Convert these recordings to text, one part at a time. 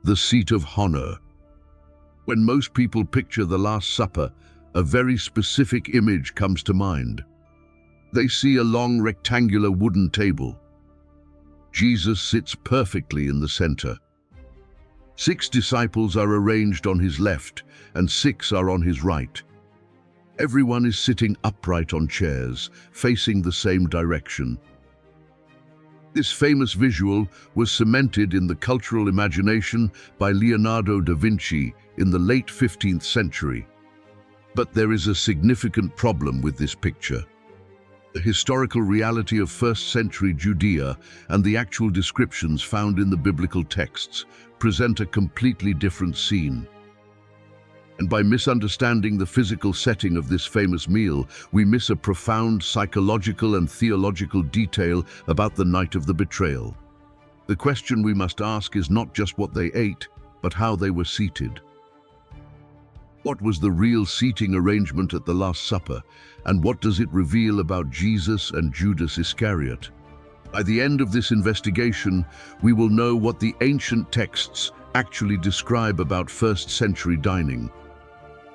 The seat of honor. When most people picture the Last Supper, a very specific image comes to mind. They see a long rectangular wooden table. Jesus sits perfectly in the center. 6 disciples are arranged on his left and 6 are on his right. Everyone is sitting upright on chairs, facing the same direction. This famous visual was cemented in the cultural imagination by Leonardo da Vinci in the late 15th century. But there is a significant problem with this picture. The historical reality of first-century Judea and the actual descriptions found in the biblical texts present a completely different scene. And by misunderstanding the physical setting of this famous meal, we miss a profound psychological and theological detail about the night of the betrayal. The question we must ask is not just what they ate, but how they were seated. What was the real seating arrangement at the Last Supper, and what does it reveal about Jesus and Judas Iscariot? By the end of this investigation, we will know what the ancient texts actually describe about first-century dining.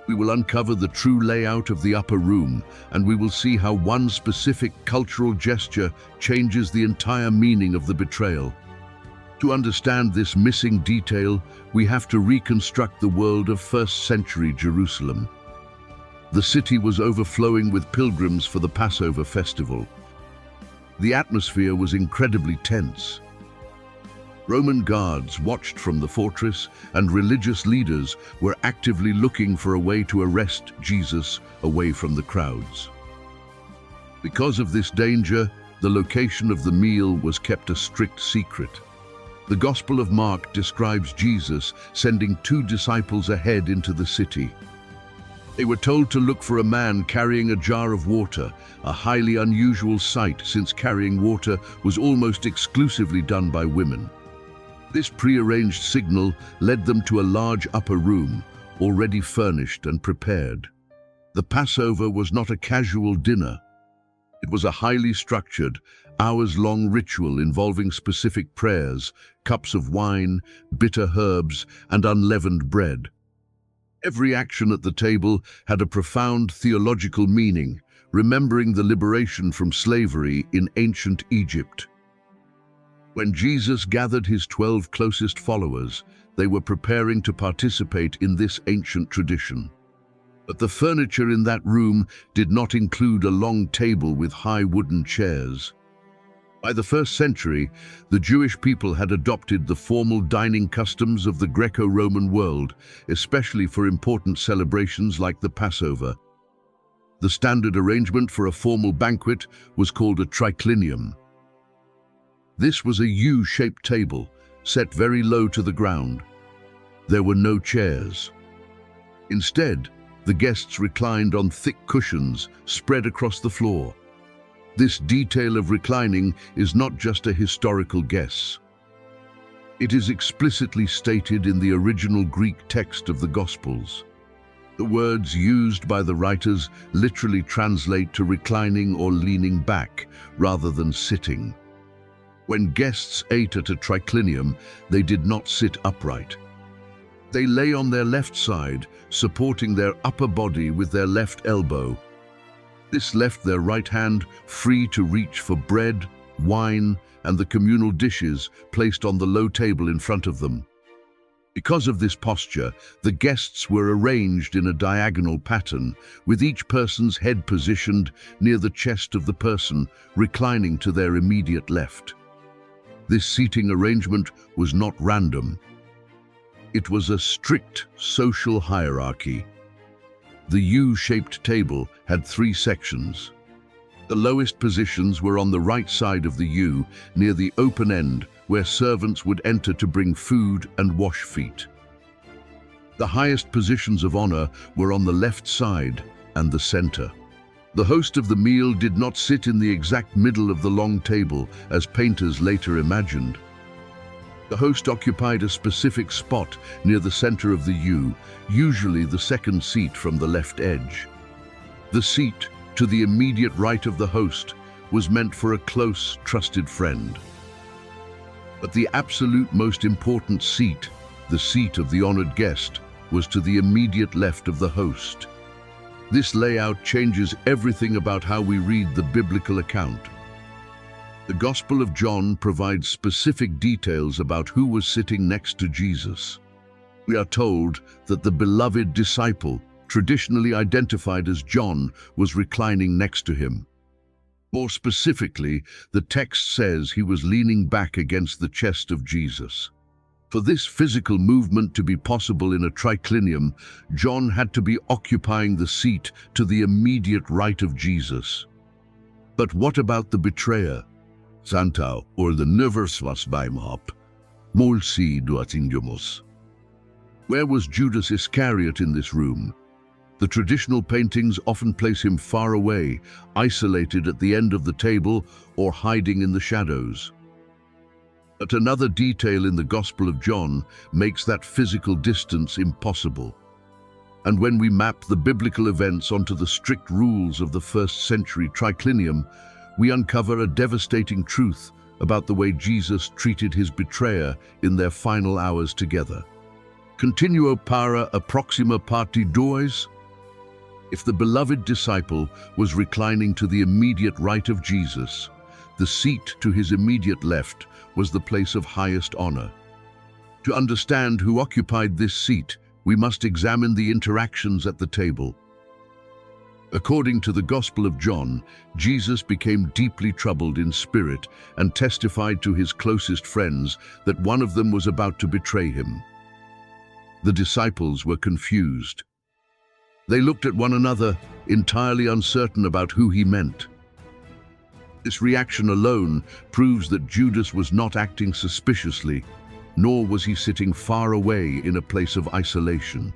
We will uncover the true layout of the upper room, and we will see how one specific cultural gesture changes the entire meaning of the betrayal. To understand this missing detail, we have to reconstruct the world of first-century Jerusalem. The city was overflowing with pilgrims for the Passover festival. The atmosphere was incredibly tense. Roman guards watched from the fortress, and religious leaders were actively looking for a way to arrest Jesus away from the crowds. Because of this danger, the location of the meal was kept a strict secret. The Gospel of Mark describes Jesus sending 2 disciples ahead into the city. They were told to look for a man carrying a jar of water, a highly unusual sight since carrying water was almost exclusively done by women. This prearranged signal led them to a large upper room, already furnished and prepared. The Passover was not a casual dinner. It was a highly structured, hours-long ritual involving specific prayers, cups of wine, bitter herbs, and unleavened bread. Every action at the table had a profound theological meaning, remembering the liberation from slavery in ancient Egypt. When Jesus gathered his 12 closest followers, they were preparing to participate in this ancient tradition. But the furniture in that room did not include a long table with high wooden chairs. By the 1st century, the Jewish people had adopted the formal dining customs of the Greco-Roman world, especially for important celebrations like the Passover. The standard arrangement for a formal banquet was called a triclinium. This was a U-shaped table, set very low to the ground. There were no chairs. Instead, the guests reclined on thick cushions spread across the floor. This detail of reclining is not just a historical guess. It is explicitly stated in the original Greek text of the Gospels. The words used by the writers literally translate to reclining or leaning back, rather than sitting. When guests ate at a triclinium, they did not sit upright. They lay on their left side, supporting their upper body with their left elbow. This left their right hand free to reach for bread, wine, and the communal dishes placed on the low table in front of them. Because of this posture, the guests were arranged in a diagonal pattern, with each person's head positioned near the chest of the person, reclining to their immediate left. This seating arrangement was not random. It was a strict social hierarchy. The U-shaped table had 3 sections. The lowest positions were on the right side of the U, near the open end, where servants would enter to bring food and wash feet. The highest positions of honor were on the left side and the center. The host of the meal did not sit in the exact middle of the long table, as painters later imagined. The host occupied a specific spot near the center of the U, usually the second seat from the left edge. The seat, to the immediate right of the host, was meant for a close, trusted friend. But the absolute most important seat The seat of the honored guest was to the immediate left of the host. This layout changes everything about how we read the biblical account. The Gospel of John provides specific details about who was sitting next to Jesus. We are told that the beloved disciple, traditionally identified as John, was reclining next to him. More specifically, the text says he was leaning back against the chest of Jesus. For this physical movement to be possible in a triclinium, John had to be occupying the seat to the immediate right of Jesus. But what about the betrayer? Santau, or the nervous beim Hop, Molsi duatingumus. Where was Judas Iscariot in this room? The traditional paintings often place him far away, isolated at the end of the table or hiding in the shadows. But another detail in the Gospel of John makes that physical distance impossible. And when we map the biblical events onto the strict rules of the first-century triclinium, we uncover a devastating truth about the way Jesus treated his betrayer in their final hours together. Continuo para a proxima parte dois? If the beloved disciple was reclining to the immediate right of Jesus, the seat to his immediate left was the place of highest honor. To understand who occupied this seat, we must examine the interactions at the table. According to the Gospel of John, Jesus became deeply troubled in spirit and testified to his closest friends that one of them was about to betray him. The disciples were confused. They looked at one another, entirely uncertain about who he meant. This reaction alone proves that Judas was not acting suspiciously, nor was he sitting far away in a place of isolation.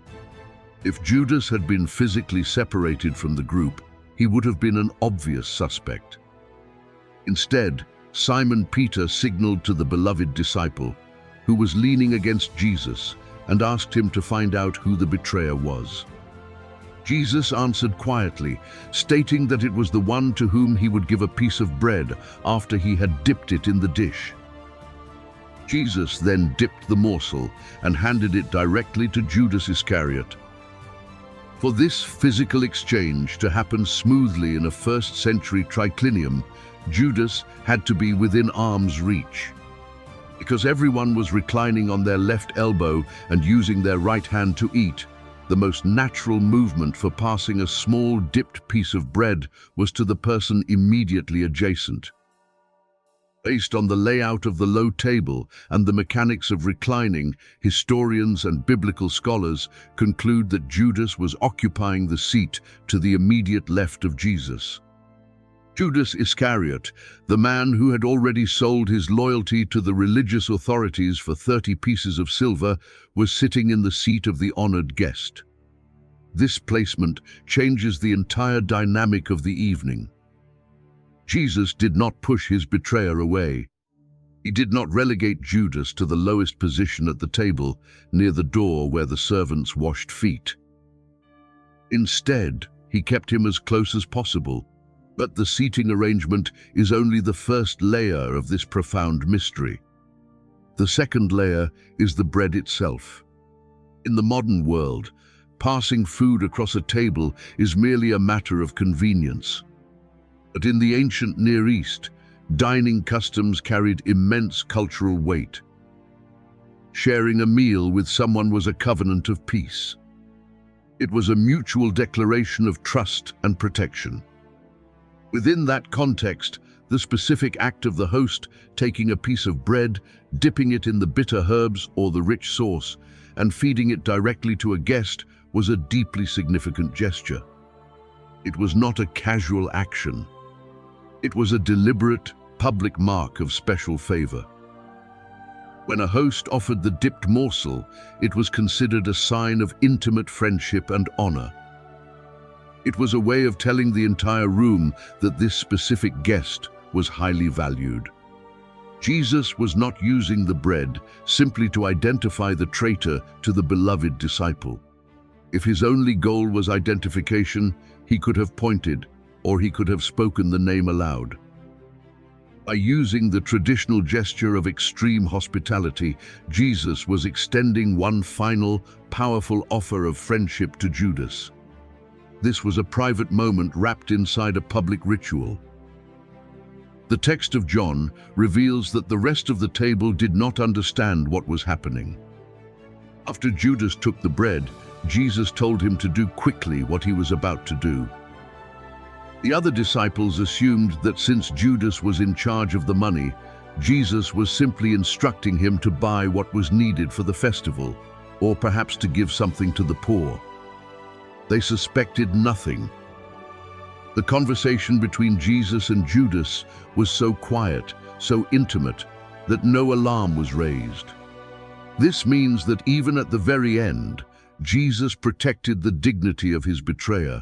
If Judas had been physically separated from the group, he would have been an obvious suspect. Instead, Simon Peter signaled to the beloved disciple, who was leaning against Jesus, and asked him to find out who the betrayer was. Jesus answered quietly, stating that it was the one to whom he would give a piece of bread after he had dipped it in the dish. Jesus then dipped the morsel and handed it directly to Judas Iscariot. For this physical exchange to happen smoothly in a first-century triclinium, Judas had to be within arm's reach. Because everyone was reclining on their left elbow and using their right hand to eat, the most natural movement for passing a small dipped piece of bread was to the person immediately adjacent. Based on the layout of the low table and the mechanics of reclining, historians and biblical scholars conclude that Judas was occupying the seat to the immediate left of Jesus. Judas Iscariot, the man who had already sold his loyalty to the religious authorities for 30 pieces of silver, was sitting in the seat of the honored guest. This placement changes the entire dynamic of the evening. Jesus did not push his betrayer away. He did not relegate Judas to the lowest position at the table, near the door where the servants washed feet. Instead, he kept him as close as possible. But the seating arrangement is only the first layer of this profound mystery. The second layer is the bread itself. In the modern world, passing food across a table is merely a matter of convenience. But in the ancient Near East, dining customs carried immense cultural weight. Sharing a meal with someone was a covenant of peace. It was a mutual declaration of trust and protection. Within that context, the specific act of the host taking a piece of bread, dipping it in the bitter herbs or the rich sauce, and feeding it directly to a guest was a deeply significant gesture. It was not a casual action. It was a deliberate, public mark of special favor. When a host offered the dipped morsel, it was considered a sign of intimate friendship and honor. It was a way of telling the entire room that this specific guest was highly valued. Jesus was not using the bread simply to identify the traitor to the beloved disciple. If his only goal was identification, he could have pointed, or he could have spoken the name aloud. By using the traditional gesture of extreme hospitality, Jesus was extending one final, powerful offer of friendship to Judas. This was a private moment wrapped inside a public ritual. The text of John reveals that the rest of the table did not understand what was happening. After Judas took the bread, Jesus told him to do quickly what he was about to do. The other disciples assumed that since Judas was in charge of the money, Jesus was simply instructing him to buy what was needed for the festival, or perhaps to give something to the poor. They suspected nothing. The conversation between Jesus and Judas was so quiet, so intimate, that no alarm was raised. This means that even at the very end, Jesus protected the dignity of his betrayer.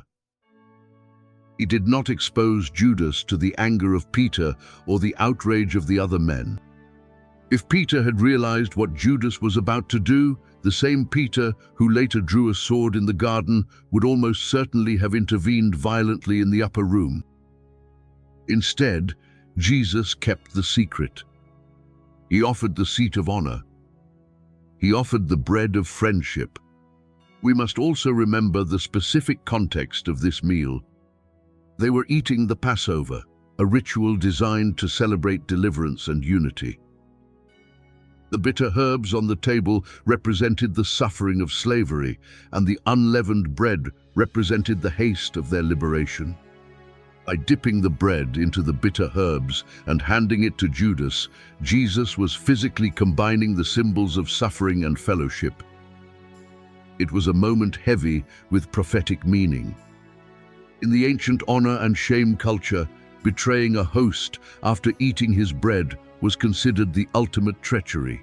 He did not expose Judas to the anger of Peter or the outrage of the other men. If Peter had realized what Judas was about to do, the same Peter who later drew a sword in the garden would almost certainly have intervened violently in the upper room. Instead, Jesus kept the secret. He offered the seat of honor. He offered the bread of friendship. We must also remember the specific context of this meal. They were eating the Passover, a ritual designed to celebrate deliverance and unity. The bitter herbs on the table represented the suffering of slavery, and the unleavened bread represented the haste of their liberation. By dipping the bread into the bitter herbs and handing it to Judas, Jesus was physically combining the symbols of suffering and fellowship. It was a moment heavy with prophetic meaning. In the ancient honor and shame culture, betraying a host after eating his bread was considered the ultimate treachery.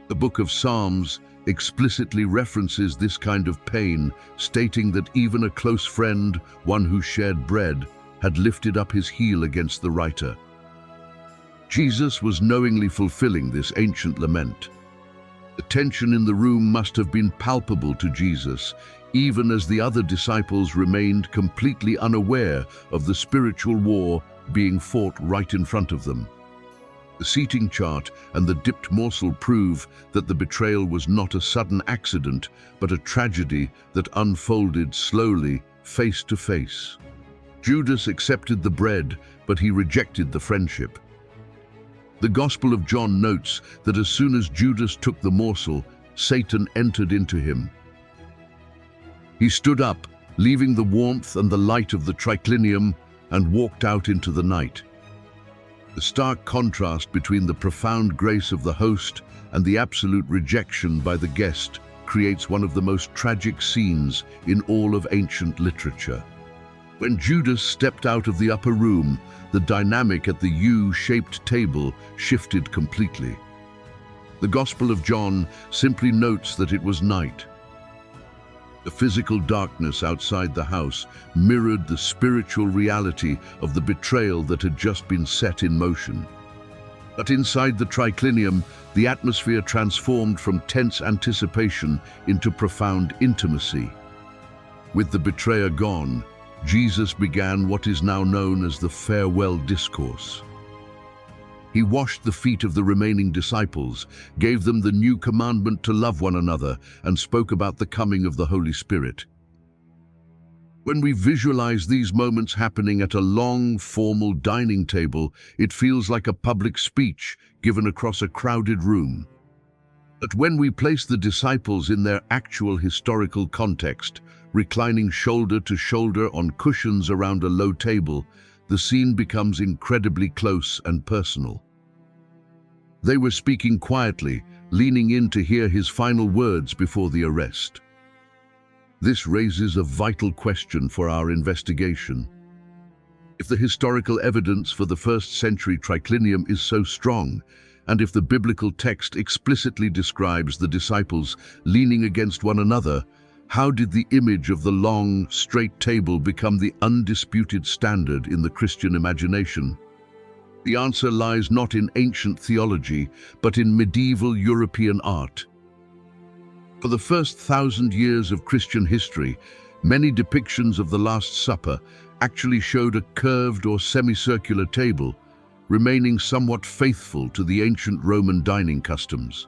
The Book of Psalms explicitly references this kind of pain, stating that even a close friend, one who shared bread, had lifted up his heel against the writer. Jesus was knowingly fulfilling this ancient lament. The tension in the room must have been palpable to Jesus, even as the other disciples remained completely unaware of the spiritual war being fought right in front of them. The seating chart and the dipped morsel prove that the betrayal was not a sudden accident, but a tragedy that unfolded slowly, face to face. Judas accepted the bread, but he rejected the friendship. The Gospel of John notes that as soon as Judas took the morsel, Satan entered into him. He stood up, leaving the warmth and the light of the triclinium, and walked out into the night. The stark contrast between the profound grace of the host and the absolute rejection by the guest creates one of the most tragic scenes in all of ancient literature. When Judas stepped out of the upper room, the dynamic at the U-shaped table shifted completely. The Gospel of John simply notes that it was night. The physical darkness outside the house mirrored the spiritual reality of the betrayal that had just been set in motion. But inside the triclinium, the atmosphere transformed from tense anticipation into profound intimacy. With the betrayer gone, Jesus began what is now known as the farewell discourse. He washed the feet of the remaining disciples, gave them the new commandment to love one another, and spoke about the coming of the Holy Spirit. When we visualize these moments happening at a long, formal dining table, it feels like a public speech given across a crowded room. But when we place the disciples in their actual historical context, reclining shoulder to shoulder on cushions around a low table, the scene becomes incredibly close and personal. They were speaking quietly, leaning in to hear his final words before the arrest. This raises a vital question for our investigation. If the historical evidence for the first-century triclinium is so strong, and if the biblical text explicitly describes the disciples leaning against one another, how did the image of the long, straight table become the undisputed standard in the Christian imagination? The answer lies not in ancient theology, but in medieval European art. For the first 1,000 years of Christian history, many depictions of the Last Supper actually showed a curved or semicircular table, remaining somewhat faithful to the ancient Roman dining customs.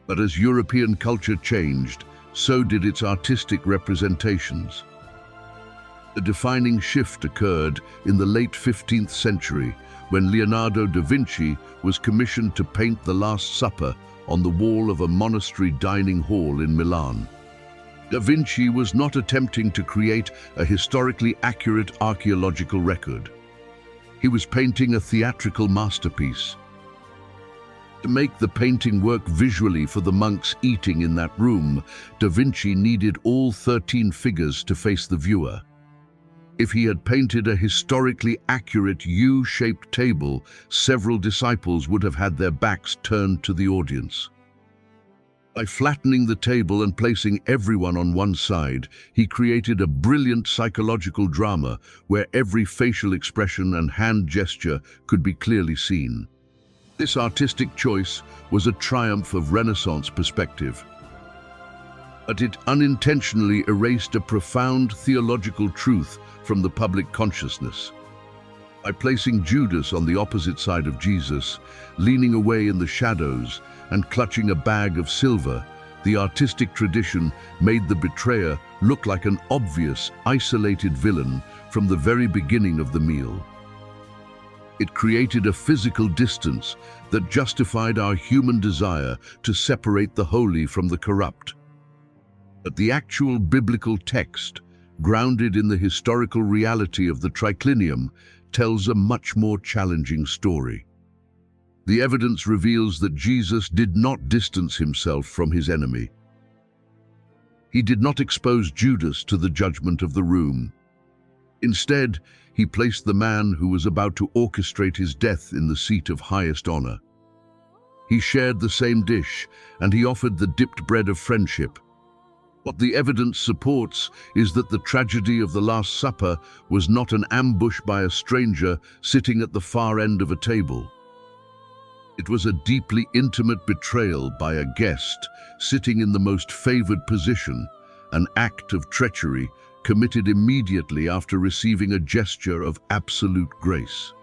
But as European culture changed, so did its artistic representations. A defining shift occurred in the late 15th century when Leonardo da Vinci was commissioned to paint the Last Supper on the wall of a monastery dining hall in Milan. Da Vinci was not attempting to create a historically accurate archaeological record. He was painting a theatrical masterpiece. To make the painting work visually for the monks eating in that room, Da Vinci needed all 13 figures to face the viewer. If he had painted a historically accurate U-shaped table, several disciples would have had their backs turned to the audience. By flattening the table and placing everyone on one side, he created a brilliant psychological drama where every facial expression and hand gesture could be clearly seen. This artistic choice was a triumph of Renaissance perspective, but it unintentionally erased a profound theological truth from the public consciousness. By placing Judas on the opposite side of Jesus, leaning away in the shadows and clutching a bag of silver, the artistic tradition made the betrayer look like an obvious, isolated villain from the very beginning of the meal. It created a physical distance that justified our human desire to separate the holy from the corrupt. But the actual biblical text, grounded in the historical reality of the triclinium, tells a much more challenging story. The evidence reveals that Jesus did not distance himself from his enemy. He did not expose Judas to the judgment of the room. Instead, he placed the man who was about to orchestrate his death in the seat of highest honor. He shared the same dish, and he offered the dipped bread of friendship. What the evidence supports is that the tragedy of the Last Supper was not an ambush by a stranger sitting at the far end of a table. It was a deeply intimate betrayal by a guest sitting in the most favored position, an act of treachery committed immediately after receiving a gesture of absolute grace.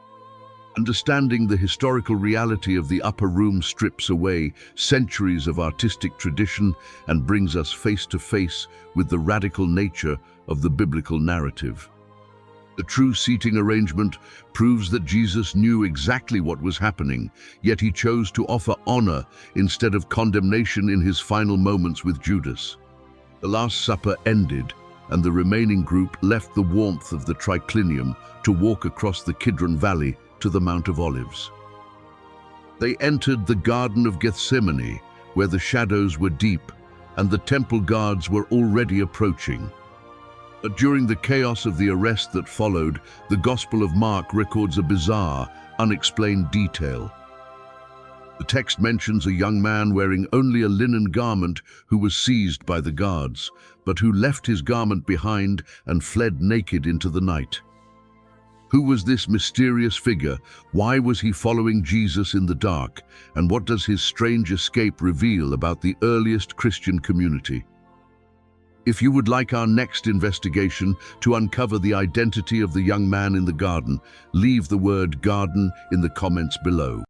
Understanding the historical reality of the upper room strips away centuries of artistic tradition and brings us face to face with the radical nature of the biblical narrative. The true seating arrangement proves that Jesus knew exactly what was happening, yet he chose to offer honor instead of condemnation in his final moments with Judas. The Last Supper ended, and the remaining group left the warmth of the triclinium to walk across the Kidron Valley to the Mount of Olives. They entered the Garden of Gethsemane, where the shadows were deep and the temple guards were already approaching. But during the chaos of the arrest that followed, the Gospel of Mark records a bizarre, unexplained detail. The text mentions a young man wearing only a linen garment who was seized by the guards, but who left his garment behind and fled naked into the night. Who was this mysterious figure? Why was he following Jesus in the dark? And what does his strange escape reveal about the earliest Christian community? If you would like our next investigation to uncover the identity of the young man in the garden, leave the word garden in the comments below.